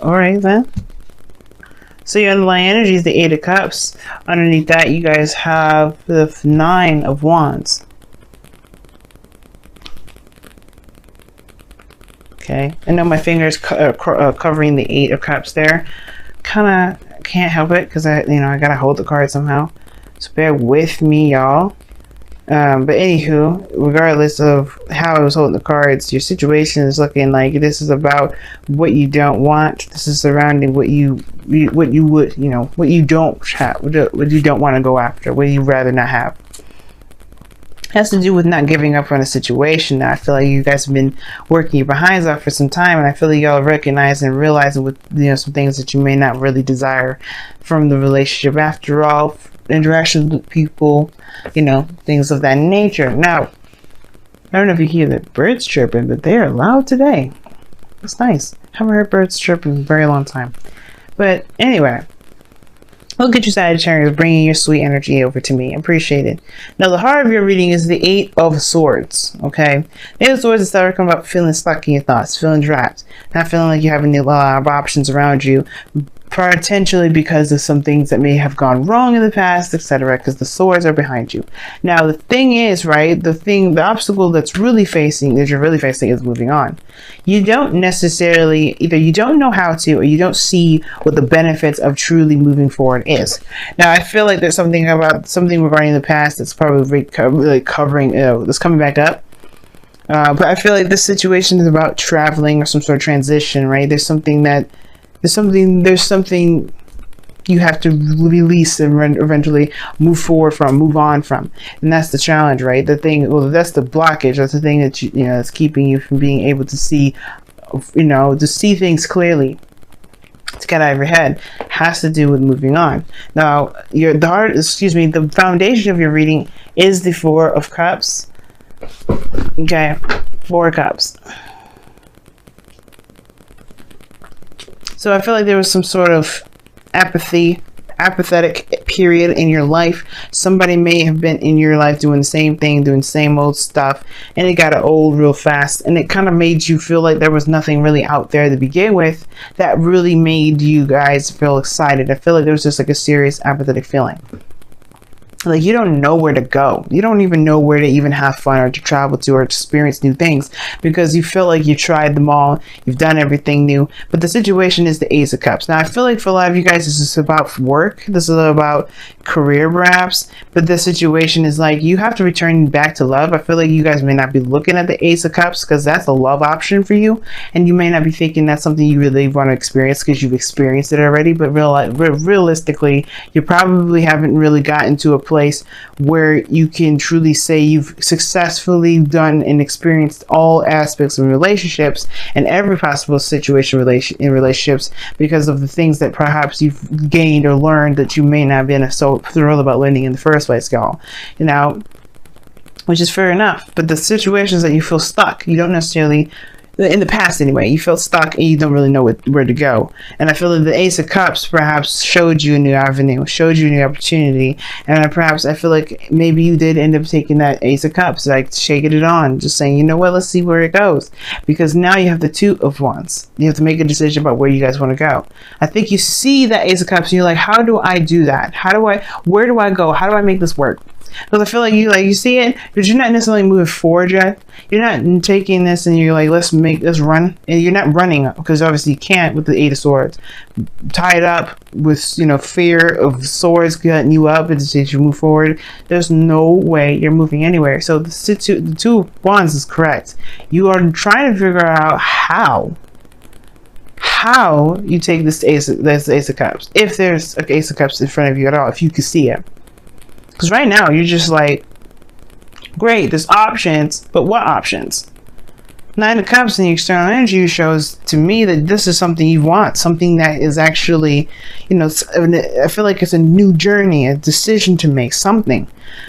All right then. So your underlying energy is the Eight of Cups. Underneath that, you guys have the Nine of Wands. Okay, I know my fingers covering the Eight of Cups there. Kind of can't help it because I gotta hold the card somehow. So bear with me, y'all. But anywho, regardless of how I was holding the cards, your situation is looking like this is about what you don't want. This is surrounding what you would, what you don't have, what you don't want to go after, what you rather not have. It has to do with not giving up on a situation. Now, I feel like you guys have been working your behinds off for some time, and I feel like y'all recognize and realizing with some things that you may not really desire from the relationship. After all, interactions with people, things of that nature. Now, I don't know if you hear the birds chirping, but they are loud today. It's nice. Haven't heard birds chirping in a very long time. But anyway, look at you, Sagittarius, bringing your sweet energy over to me. Appreciate it. Now, the heart of your reading is the Eight of Swords. Okay, the Eight of Swords is talking about feeling stuck in your thoughts, feeling trapped, not feeling like you have a lot of options around you. Potentially because of some things that may have gone wrong in the past, etc., because the swords are behind you. Now, the thing is, right, the obstacle that you're really facing is moving on. You don't necessarily, either you don't know how to, or you don't see what the benefits of truly moving forward is. Now, I feel like there's something regarding the past that's probably really covering, that's coming back up. But I feel like this situation is about traveling or some sort of transition, right? There's something you have to release and eventually move on from, and that's the challenge, right? That's the blockage. That's the thing that that's keeping you from being able to see, to see things clearly, to get out of your head. Has to do with moving on. Now, the foundation of your reading is the Four of Cups. Okay, Four of Cups. So I feel like there was some sort of apathetic period in your life. Somebody may have been in your life doing the same thing, doing the same old stuff, and it got old real fast, and it kind of made you feel like there was nothing really out there to begin with that really made you guys feel excited. I feel like there was just like a serious apathetic feeling. Like you don't know where to go. You don't even know where to even have fun or to travel to or experience new things, because you feel like you tried them all. You've done everything new. But the situation is the Ace of Cups. Now, I feel like for a lot of you guys, this is about work. This is about career, perhaps. But the situation is like you have to return back to love. I feel like you guys may not be looking at the Ace of Cups because that's a love option for you. And you may not be thinking that's something you really want to experience because you've experienced it already. But realistically, you probably haven't really gotten to a place where you can truly say you've successfully done and experienced all aspects of relationships and every possible situation in relationships because of the things that perhaps you've gained or learned that you may not have been so thrilled about learning in the first place, y'all. Which is fair enough. But the situations that you feel stuck, you don't necessarily, in the past anyway, you felt stuck and you don't really know where to go. And I feel that the Ace of Cups perhaps showed you a new avenue, showed you a new opportunity. And perhaps I feel like maybe you did end up taking that Ace of Cups, like shaking it on, just saying, you know what, let's see where it goes. Because now you have the Two of Wands. You have to make a decision about where you guys want to go. I think you see that Ace of Cups and you're like, how do I do that? Where do I go? How do I make this work? Because I feel like you see it, but you're not necessarily moving forward yet. You're not taking this and you're like, let's run. And you're not running, because obviously you can't with the Eight of Swords. Tied up with, fear of swords cutting you up and as you move forward, there's no way you're moving anywhere. So the Two of Wands is correct. You are trying to figure out how you take this Ace of Cups. If there's an Ace of Cups in front of you at all, if you can see it. Because right now, you're just like, great, there's options, but what options? Nine of Cups in the external energy shows to me that this is something you want, something that is actually, I feel like it's a new journey, a decision to make, something.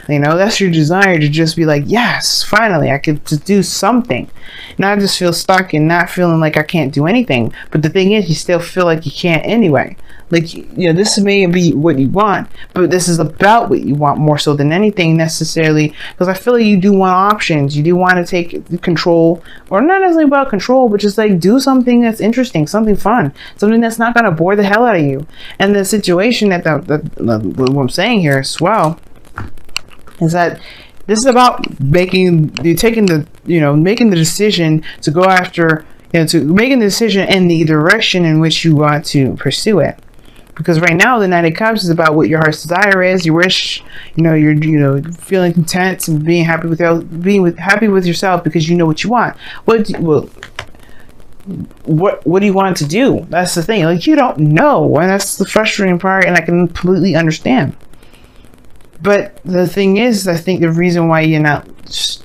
You know, that's your desire to just be like, yes, finally, I could just do something. Not just feel stuck and not feeling like I can't do anything. But the thing is, you still feel like you can't anyway. Like, you know, this may be what you want, but this is about what you want more so than anything necessarily. Because I feel like you do want options. You do want to take control, or not necessarily about control, but just like do something that's interesting, something fun, something that's not going to bore the hell out of you. And the situation that what I'm saying here as well is that this is about making the decision to go after, you know, to making the decision in the direction in which you want to pursue it. Because right now, the Knight of Cups is about what your heart's desire is. You wish, you know, you're feeling content and being happy happy with yourself because you know what you want. What do you want to do? That's the thing. Like, you don't know, and that's the frustrating part. And I can completely understand. But the thing is, I think the reason why you're not,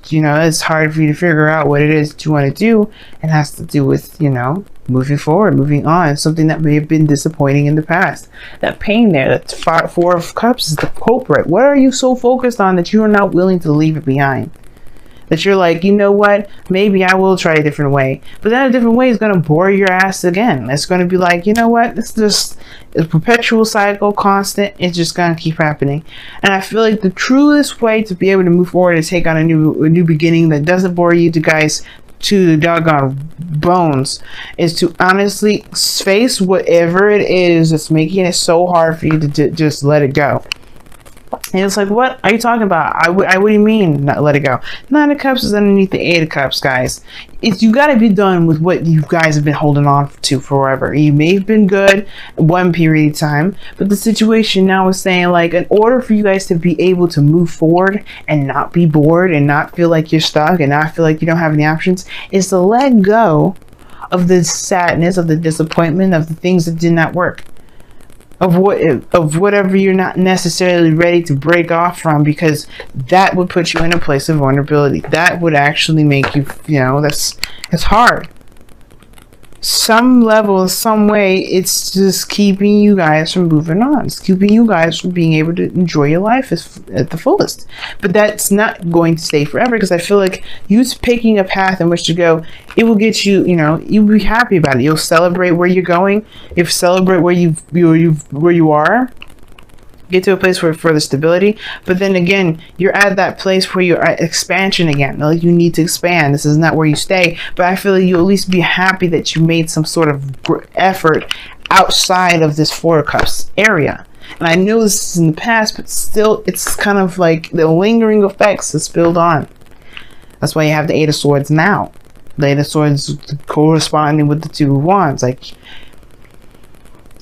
you know, it's hard for you to figure out what it is that you want to do, it has to do with, you know, moving forward, moving on, something that may have been disappointing in the past. That pain there, that Four of Cups is the culprit. What are you so focused on that you are not willing to leave it behind? That you're like, you know what, maybe I will try a different way. But then a different way is going to bore your ass again. It's going to be like, you know what, it's just a perpetual cycle, constant. It's just going to keep happening. And I feel like the truest way to be able to move forward and take on a new beginning that doesn't bore you guys to the doggone bones is to honestly face whatever it is that's making it so hard for you to just let it go. And it's like, what are you talking about? What do you mean not let it go? Nine of Cups is underneath the Eight of Cups, guys. You got to be done with what you guys have been holding on to forever. You may have been good one period of time, but the situation now is saying, like, in order for you guys to be able to move forward and not be bored and not feel like you're stuck and not feel like you don't have any options, is to let go of the sadness, of the disappointment, of the things that did not work. Of whatever you're not necessarily ready to break off from, because that would put you in a place of vulnerability. That would actually make you, you know, it's hard. Some level, some way, it's just keeping you guys from moving on. It's keeping you guys from being able to enjoy your life at the fullest. But that's not going to stay forever, because I feel like you picking a path in which to go, it will get you, you know, you'll be happy about it. You'll celebrate where you're going. You'll celebrate where you are. Get to a place for further stability, but then again, you're at that place where you're at expansion again. Like, you need to expand. This is not where you stay, but I feel like you'll at least be happy that you made some sort of effort outside of this Four of Cups area. And I know this is in the past, but still, it's kind of like the lingering effects that spilled on. That's why you have the Eight of Swords now. The Eight of Swords corresponding with the Two of Wands. Like,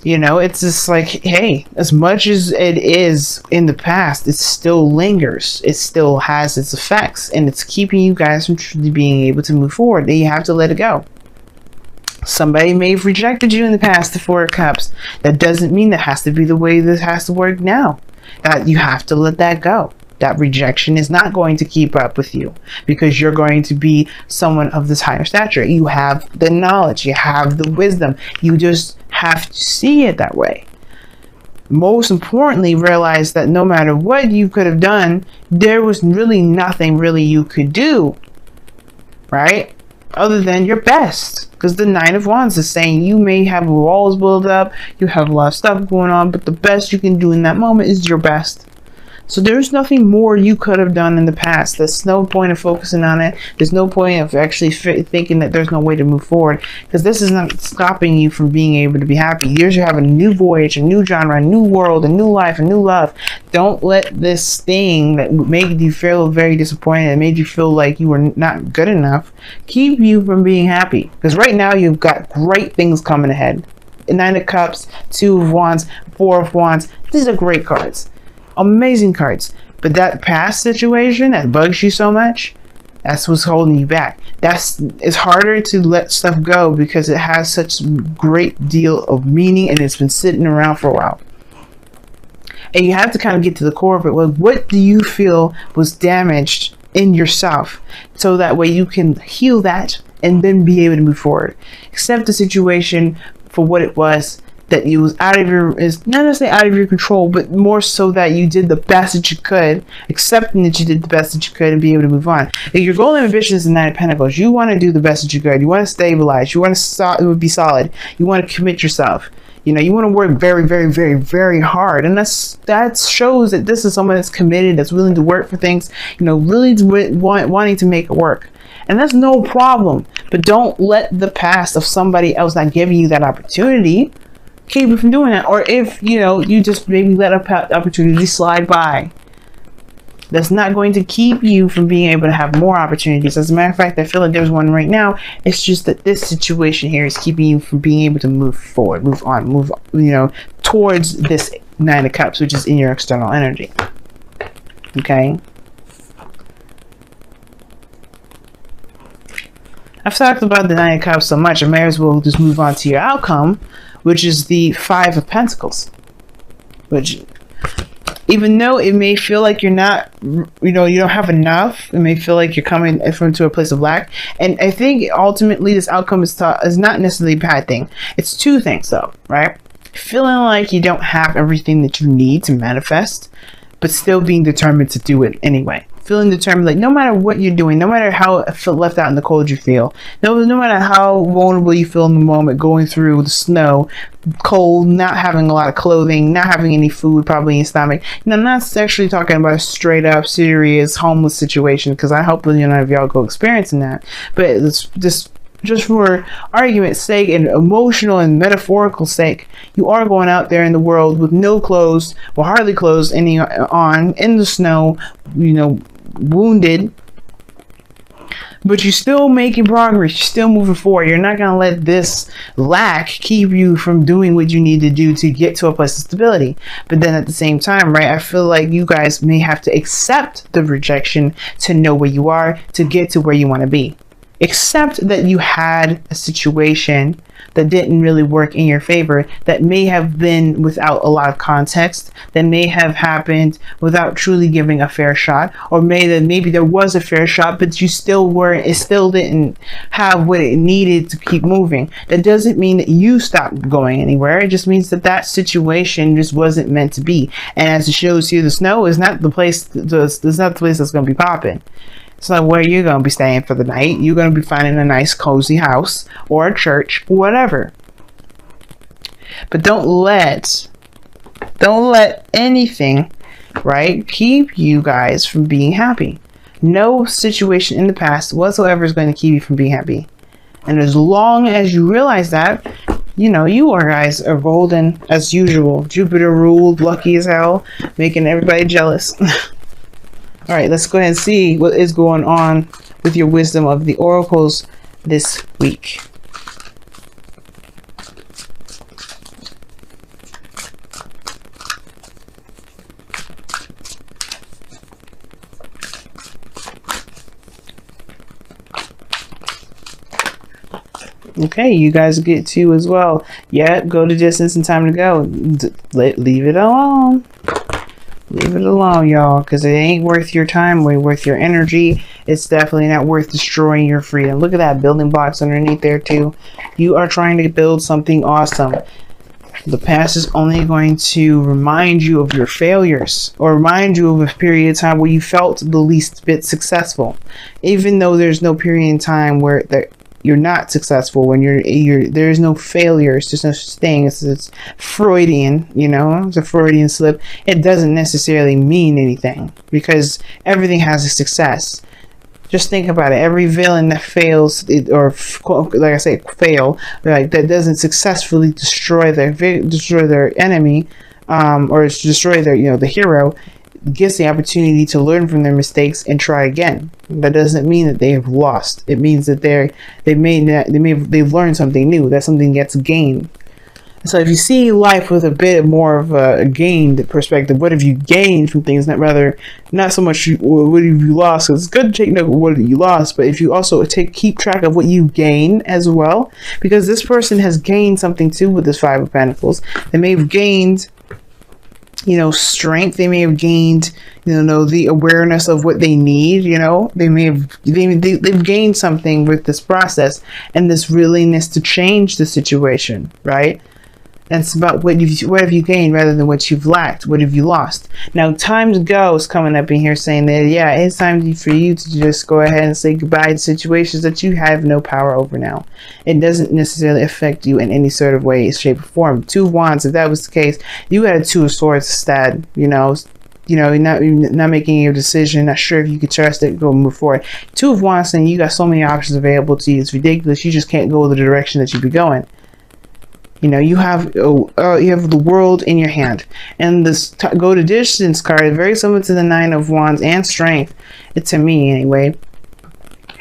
you know, it's just like, hey, as much as it is in the past, it still lingers. It still has its effects, and it's keeping you guys from truly being able to move forward. Then you have to let it go. Somebody may have rejected you in the past, the Four of Cups. That doesn't mean that has to be the way this has to work now. That you have to let that go. That rejection is not going to keep up with you, because you're going to be someone of this higher stature. You have the knowledge, you have the wisdom. You just have to see it that way. Most importantly, realize that no matter what you could have done, there was really nothing really you could do, right? Other than your best. Because the Nine of Wands is saying you may have walls built up, you have a lot of stuff going on, but the best you can do in that moment is your best. So there's nothing more you could have done in the past. There's no point of focusing on it. There's no point of actually thinking that there's no way to move forward, because this is not stopping you from being able to be happy. You have a new voyage, a new genre, a new world, a new life, a new love. Don't let this thing that made you feel very disappointed and made you feel like you were not good enough keep you from being happy. Because right now you've got great things coming ahead. Nine of Cups, Two of Wands, Four of Wands. These are great cards. Amazing cards. But that past situation that bugs you so much, that's what's holding you back. It's harder to let stuff go because it has such a great deal of meaning and it's been sitting around for a while. And you have to kind of get to the core of it. Well, what do you feel was damaged in yourself, so that way you can heal that and then be able to move forward. Accept the situation for what it was. that it was out of your, is not necessarily out of your control, but more so that you did the best that you could, accepting that you did the best that you could and be able to move on. If your goal and ambition is the Nine of Pentacles, you want to do the best that you could. You want to stabilize. You want to be solid. You want to commit yourself. You know, you want to work very, very, very, very hard. And that shows that this is someone that's committed, that's willing to work for things, you know, really wanting to make it work. And that's no problem. But don't let the past of somebody else not giving you that opportunity keep you from doing that. Or if, you know, you just maybe let an opportunity slide by, that's not going to keep you from being able to have more opportunities. As a matter of fact, I feel like there's one right now. It's just that this situation here is keeping you from being able to move forward, move on, you know, towards this Nine of Cups, which is in your external energy. Okay. I've talked about the Nine of Cups so much, I may as well just move on to your outcome, which is the Five of Pentacles. Which, even though it may feel like you're not, you know, you don't have enough, it may feel like you're coming from to a place of lack. And I think ultimately this outcome is not necessarily a bad thing. It's two things though, right? Feeling like you don't have everything that you need to manifest, but still being determined to do it anyway. Feeling determined, like no matter what you're doing, no matter how left out in the cold you feel, no matter how vulnerable you feel in the moment, going through the snow, cold, not having a lot of clothing, not having any food probably in your stomach. You know, I'm not actually talking about a straight up serious homeless situation, because I hope none of y'all go experiencing that. But it's just for argument's sake and emotional and metaphorical sake, you are going out there in the world with no clothes, or hardly clothes any on, in the snow, you know, wounded, but you're still making progress. You're still moving forward. You're not going to let this lack keep you from doing what you need to do to get to a place of stability. But then at the same time, right, I feel like you guys may have to accept the rejection to know where you are, to get to where you want to be. Accept that you had a situation that didn't really work in your favor, that may have been without a lot of context, that may have happened without truly giving a fair shot, or maybe there was a fair shot, but you still didn't have what it needed to keep moving. That doesn't mean that you stopped going anywhere. It just means that that situation just wasn't meant to be. And as it shows here, the snow is not the place. It's not the place that's going to be popping. It's not where you're going to be staying for the night. You're going to be finding a nice cozy house or a church, whatever. But don't let anything, right, keep you guys from being happy. No situation in the past whatsoever is going to keep you from being happy. And as long as you realize that, you know, you guys are golden as usual. Jupiter ruled, lucky as hell, making everybody jealous. All right, let's go ahead and see what is going on with your wisdom of the oracles this week. Okay, you guys get to as well. Yeah, go the distance and time to go. Leave it alone. Leave it alone, y'all, because it ain't worth your time, or worth your energy. It's definitely not worth destroying your freedom. Look at that, building blocks underneath there too. You are trying to build something awesome. The past is only going to remind you of your failures, or remind you of a period of time where you felt the least bit successful, even though there's no period in time where you're not successful. When there's no failures, there's no such thing. It's Freudian, you know, it's a Freudian slip. It doesn't necessarily mean anything, because everything has a success. Just think about it. Every villain that fails, or like I say, fail, like that doesn't successfully destroy their enemy, or destroy their, you know, the hero, gets the opportunity to learn from their mistakes and try again. That doesn't mean that they have lost. It means that they've learned something new. That something gets gained. So if you see life with a bit more of a gained perspective, what have you gained from things? Not so much what have you lost. It's good to take note of what you lost, but if you also keep track of what you gain as well, because this person has gained something too with this Five of Pentacles. They may have gained, you know, strength. They may have gained, you know, the awareness of what they need. You know, they've gained something with this process and this willingness to change the situation, right? And it's about what have you gained rather than what you've lacked. What have you lost? Now, time to go is coming up in here saying that, yeah, it's time for you to just go ahead and say goodbye to situations that you have no power over now. It doesn't necessarily affect you in any sort of way, shape, or form. Two of Wands, if that was the case, you had a Two of Swords instead, you know, you're not making your decision, not sure if you can trust it, go move forward. Two of Wands saying you got so many options available to you, it's ridiculous. You just can't go the direction that you be going. You know, you have the world in your hand, and this go to distance card, very similar to the Nine of Wands and Strength. It to me anyway.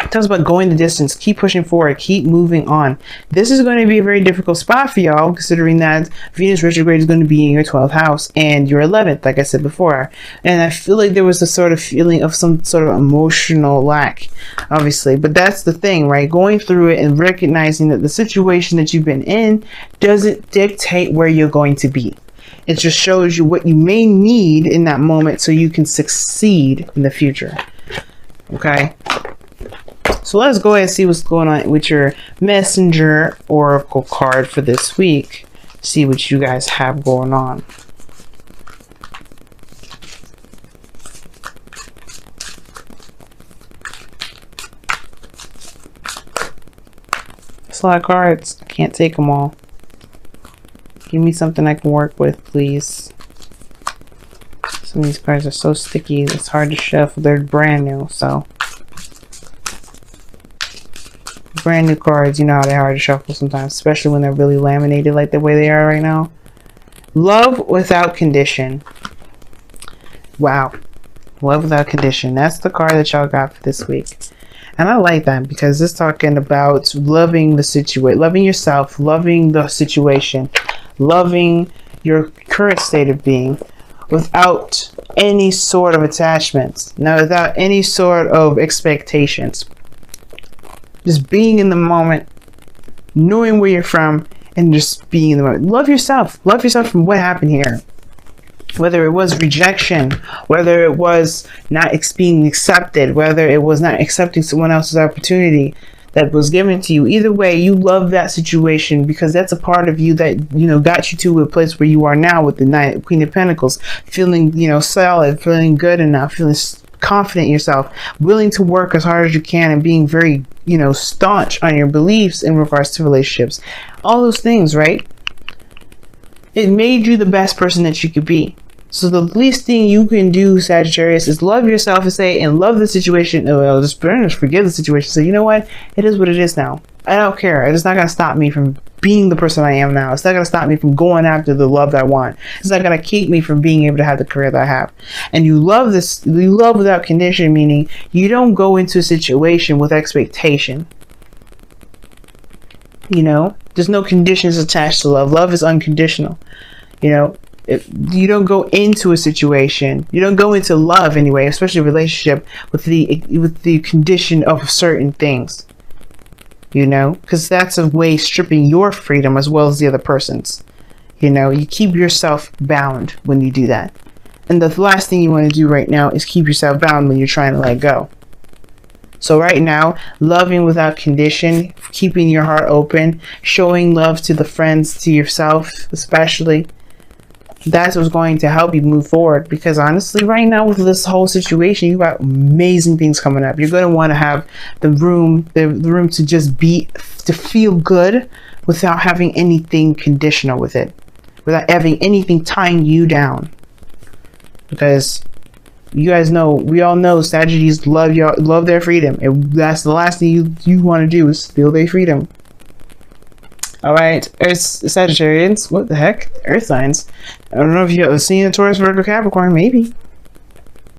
It talks about going the distance, keep pushing forward, keep moving on. This is going to be a very difficult spot for y'all, considering that Venus retrograde is going to be in your 12th house and your 11th, like I said before. And I feel like there was a sort of feeling of some sort of emotional lack, obviously. But that's the thing, right? Going through it and recognizing that the situation that you've been in doesn't dictate where you're going to be. It just shows you what you may need in that moment so you can succeed in the future. Okay? So let's go ahead and see what's going on with your Messenger Oracle card for this week. See what you guys have going on. That's a lot of cards. I can't take them all. Give me something I can work with, please. Some of these cards are so sticky, it's hard to shuffle. They're brand new, so. Brand new cards, you know how they're hard to shuffle sometimes, especially when they're really laminated like the way they are right now. Love without condition. Wow. Love without condition. That's the card that y'all got for this week. And I like that because it's talking about loving the situation, loving yourself, loving the situation, loving your current state of being without any sort of attachments. Now, without any sort of expectations. Just being in the moment, knowing where you're from, and just being in the moment. Love yourself. Love yourself from what happened here. Whether it was rejection, whether it was not being accepted, whether it was not accepting someone else's opportunity that was given to you. Either way, you love that situation because that's a part of you that, you know, got you to a place where you are now with the Queen of Pentacles. Feeling, you know, solid, feeling good enough, feeling confident in yourself, willing to work as hard as you can, and being very, you know, staunch on your beliefs in regards to relationships. All those things, right? It made you the best person that you could be. So the least thing you can do, Sagittarius, is love yourself and say, and love the situation. Oh, just forgive the situation. So you know what? It is what it is now. I don't care. It's not going to stop me from being the person I am now. It's not going to stop me from going after the love that I want. It's not going to keep me from being able to have the career that I have. And you love this. You love without condition, meaning you don't go into a situation with expectation. You know, there's no conditions attached to love. Love is unconditional. You know, you don't go into a situation, you don't go into love anyway, especially a relationship, with the condition of certain things. You know, because that's a way stripping your freedom as well as the other person's. You know, you keep yourself bound when you do that. And the last thing you want to do right now is keep yourself bound when you're trying to let go. So right now, loving without condition, keeping your heart open, showing love to the friends, to yourself especially, that's what's going to help you move forward. Because honestly, right now with this whole situation, you got amazing things coming up. You're going to want to have the room to just be, to feel good without having anything conditional with it, without having anything tying you down. Because you guys know, we all know Sagittarius love their freedom, and that's the last thing you want to do is steal their freedom. Alright, Sagittarians, what the heck? Earth signs. I don't know if you have seen a Taurus, Virgo, Capricorn, maybe.